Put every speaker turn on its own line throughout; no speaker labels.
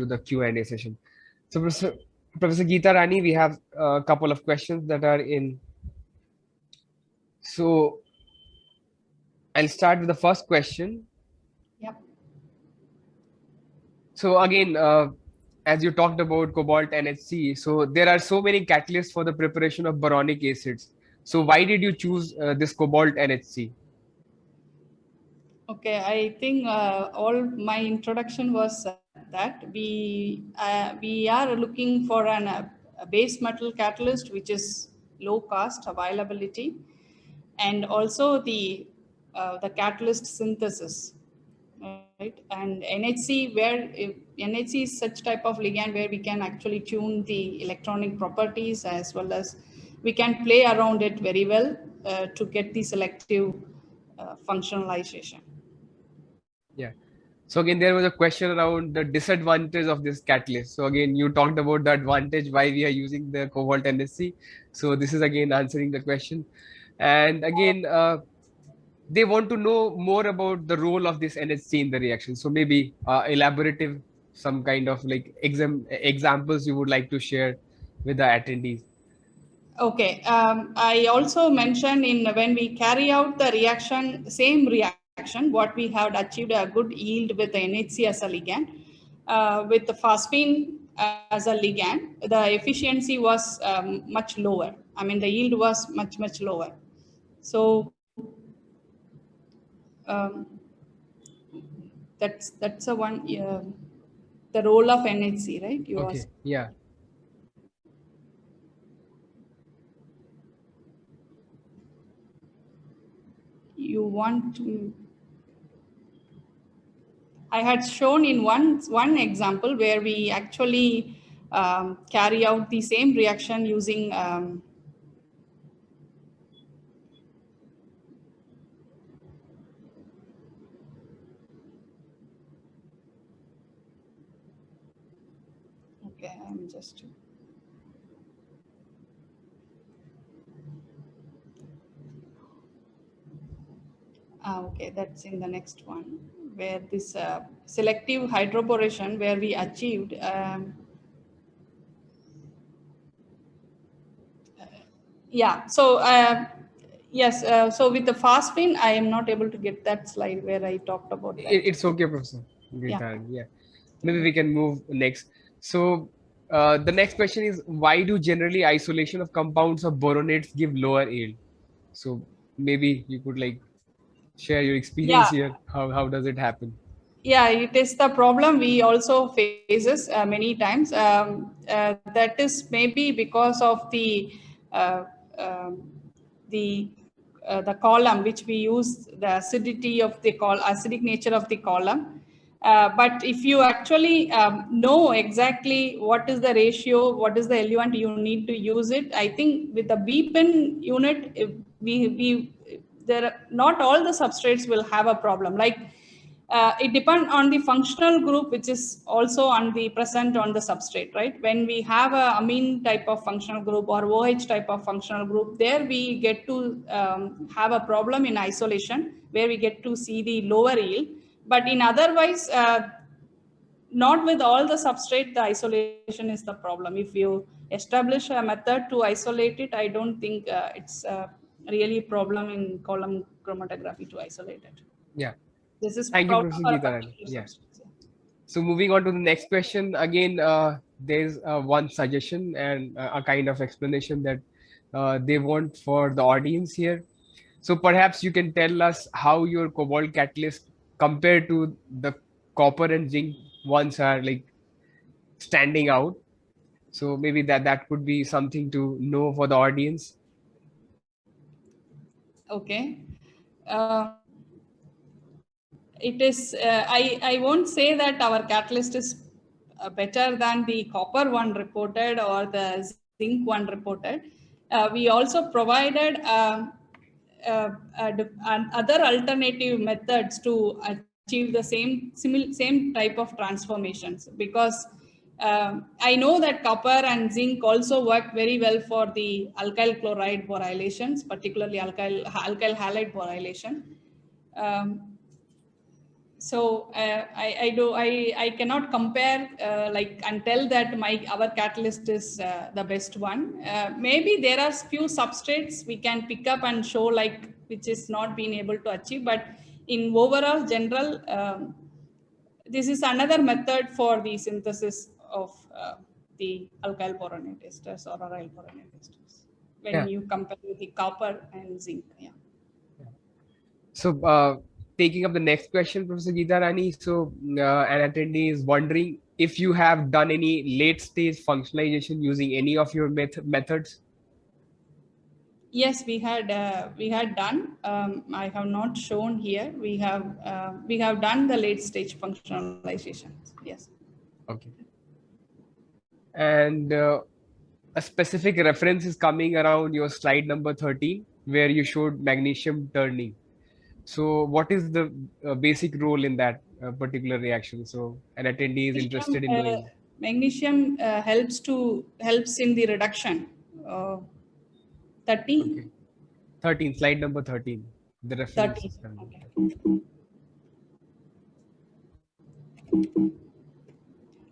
into the Q&A session. So, Professor Geetharani, we have a couple of questions that are in. So, I'll start with the first question.
Yep.
So again, as you talked about Cobalt NHC, so there are so many catalysts for the preparation of boronic acids. So why did you choose this Cobalt NHC?
Okay, I think all my introduction was that we are looking for a base metal catalyst which is low cost availability, and also the catalyst synthesis, right? And NHC, where NHC is such type of ligand where we can actually tune the electronic properties, as well as we can play around it very well to get the selective functionalization.
Yeah. So again, there was a question around the disadvantage of this catalyst. So again, you talked about the advantage why we are using the Cobalt NHC. So this is again answering the question. And again, they want to know more about the role of this NHC in the reaction. So maybe elaborative, some kind of like examples you would like to share with the attendees.
Okay, I also mentioned in when we carry out the reaction, same reaction, what we have achieved a good yield with the NHC as a ligand. With the phosphine as a ligand, the efficiency was much lower. I mean, the yield was much lower. So um, that's a one, the role of NHC, right? You
Okay,
asked.
yeah.
You want to. I had shown in one example where we actually carry out the same reaction using okay, I'm just okay, that's in the next one, where this selective hydroboration, where we achieved yeah, so yes, so with the phosphine, I am not able to get that slide where I talked about that.
It's okay, Professor
Yeah.
Geetharani. Yeah. Maybe we can move next. So the next question is, why do generally isolation of compounds of boronates give lower yield? So maybe you could like share your experience
Yeah.
here. How does it happen?
Yeah, it is the problem we also faces many times. That is maybe because of uh, um, the the column which we use, the acidity of the acidic nature of the column. But if you actually know exactly what is the ratio, what is the eluent you need to use it, I think with the B-pin unit, if we there are, not all the substrates will have a problem. Like it depends on the functional group, which is also on the present on the substrate, right? When we have a amine type of functional group or OH type of functional group, there we get to have a problem in isolation, where we get to see the lower yield. But in otherwise, not with all the substrate, the isolation is the problem. If you establish a method to isolate it, I don't think it's really a problem in column chromatography to isolate it.
Yeah.
This is
Thank you,
problem
Professor
for
Geetharani.
particular
Yeah.
substance. Yeah.
So moving on to the next question, again, there's one suggestion and a kind of explanation that they want for the audience here. So perhaps you can tell us how your cobalt catalyst compared to the copper and zinc ones are like standing out. So maybe that could be something to know for the audience.
Okay. It is. I won't say that our catalyst is better than the copper one reported or the zinc one reported. We also provided other alternative methods to achieve the same type of transformations, because I know that copper and zinc also work very well for the alkyl chloride borylations, particularly alkyl halide borylation. So I cannot compare like and tell that our catalyst is the best one. Maybe there are few substrates we can pick up and show like which is not being able to achieve, but in overall general, this is another method for the synthesis of the alkyl boronate esters or aryl boronate esters when
Yeah.
you compare with the copper and zinc. Yeah.
So, taking up the next question, Professor Geetharani. So, an attendee is wondering if you have done any late stage functionalization using any of your methods.
Yes, we had done. I have not shown here. We have done the late stage functionalization. Yes.
Okay. And a specific reference is coming around your slide number 13, where you showed magnesium turning. So, what is the basic role in that particular reaction? So, an attendee is
Magnesium,
interested in knowing.
magnesium helps in the reduction. Uh, 13,
Okay. 13, slide number 13. The reference
13.
is coming.
Okay.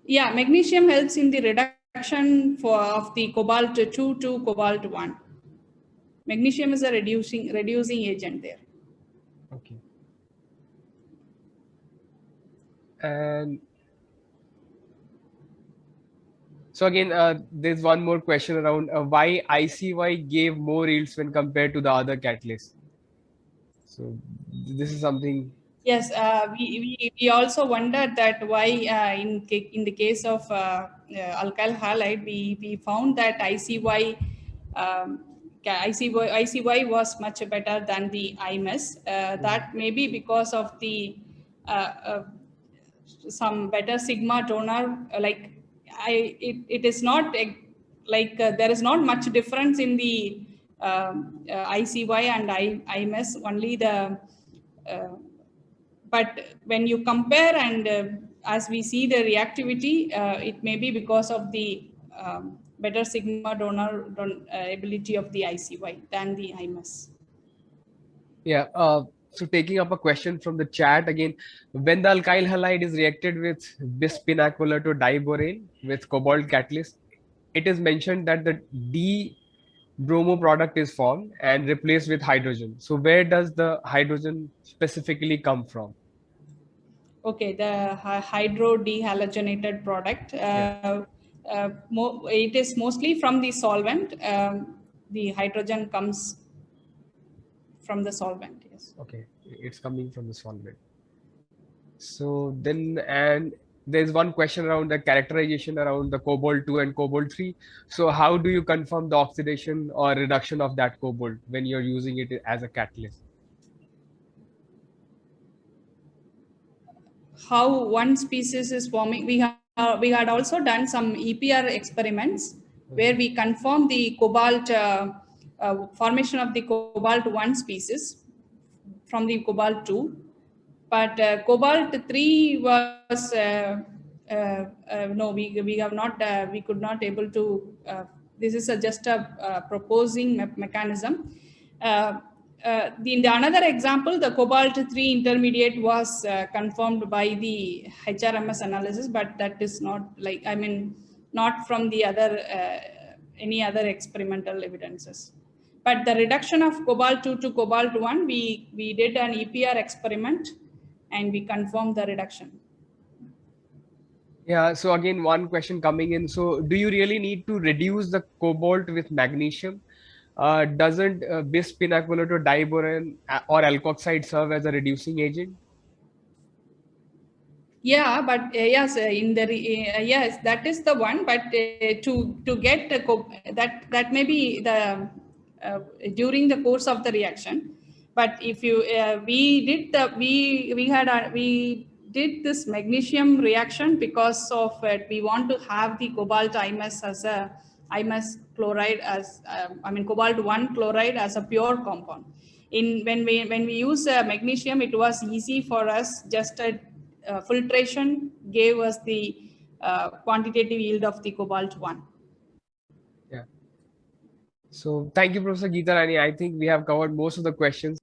Yeah, magnesium helps in the reduction of the cobalt 2 to cobalt 1. Magnesium is a reducing agent there.
Okay. And so again, there's one more question around why ICY gave more yields when compared to the other catalysts. So this is something.
Yes, we also wondered that why in the case of alkyl halide we found that ICY was much better than the IMS. That may be because of the some better sigma donor. Like it is not like there is not much difference in the ICY and IMS. Only the but when you compare and as we see the reactivity, it may be because of the better sigma donor ability of the ICY than the IMS.
Yeah. So taking up a question from the chat again, when the alkyl halide is reacted with bisphenol to diborane with cobalt catalyst, it is mentioned that the D bromo product is formed and replaced with hydrogen. So where does the hydrogen specifically come from?
Okay, the hydro dehalogenated product.
Yeah.
It is mostly from the solvent. The hydrogen comes from the solvent. Yes.
Okay. It's coming from the solvent. So then, and there's one question around the characterization around the cobalt 2 and cobalt 3. So how do you confirm the oxidation or reduction of that cobalt when you're using it as a catalyst?
How one species is forming. We had also done some EPR experiments where we confirm the cobalt formation of the cobalt 1 species from the cobalt 2, but cobalt 3 was no, we have not we could not able to this is just a proposing mechanism. In the another example, the cobalt 3 intermediate was confirmed by the HRMS analysis, but that is not like, I mean, not from the other any other experimental evidences. But the reduction of cobalt 2 to cobalt 1, we did an EPR experiment and we confirmed the reduction.
Yeah, so again, one question coming in. So do you really need to reduce the cobalt with magnesium? Doesn't bisphenol to diborane or alkoxide serve as a reducing agent?
Yeah, but yes, in the yes, that is the one. But to get that may be the during the course of the reaction. But if you we did the we did this magnesium reaction because of we want to have the cobalt IMS as a IMS chloride as I mean cobalt 1 chloride as a pure compound. In when we use magnesium, it was easy for us. Just a filtration gave us the quantitative yield of the cobalt 1.
Yeah. So thank you, Professor Geetharani. I think we have covered most of the questions.